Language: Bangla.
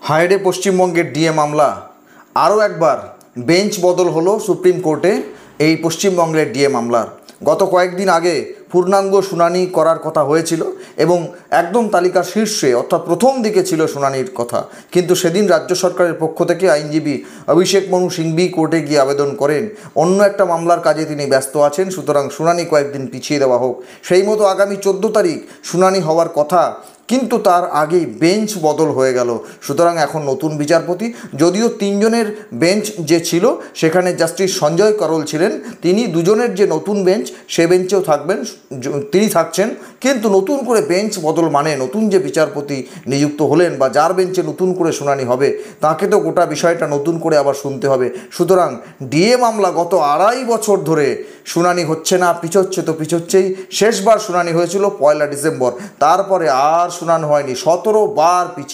হায়রে পশ্চিমবঙ্গের ডিএ মামলা, আরও একবার বেঞ্চ বদল হলো সুপ্রিম কোর্টে এই পশ্চিমবঙ্গের ডিএ মামলার। গত কয়েকদিন আগে পূর্ণাঙ্গ শুনানি করার কথা হয়েছিল এবং একদম তালিকার শীর্ষে অর্থাৎ প্রথম দিকে ছিল শুনানির কথা, কিন্তু সেদিন রাজ্য সরকারের পক্ষ থেকে আইনজীবী অভিষেক মনু সিংভি কোর্টে গিয়ে আবেদন করেন অন্য একটা মামলার কাজে তিনি ব্যস্ত আছেন, সুতরাং শুনানি কয়েকদিন পিছিয়ে দেওয়া হোক। সেই মতো আগামী 14 তারিখ শুনানি হওয়ার কথা, কিন্তু তার আগেই বেঞ্চ বদল হয়ে গেল। সুতরাং এখন নতুন বিচারপতি, যদিও 3 জনের বেঞ্চ যে ছিল সেখানে জাস্টিস সঞ্জয় করল ছিলেন, তিনি দুজনের যে নতুন বেঞ্চ সে বেঞ্চেও থাকবেন, তিনি থাকছেন, কিন্তু নতুন করে বেঞ্চ বদল মানে নতুন যে বিচারপতি নিযুক্ত হলেন বা যার বেঞ্চে নতুন করে শুনানি হবে তাকে তো গোটা বিষয়টা নতুন করে আবার শুনতে হবে। সুতরাং ডিএ মামলা গত 2.5 বছর ধরে শুনানি হচ্ছে না, পিছোচ্ছে তো পিছোচ্ছেই। শেষবার শুনানি হয়েছিল 1 ডিসেম্বর, তারপরে আর শুনানি হয়নি, 17 বার পিছিয়ে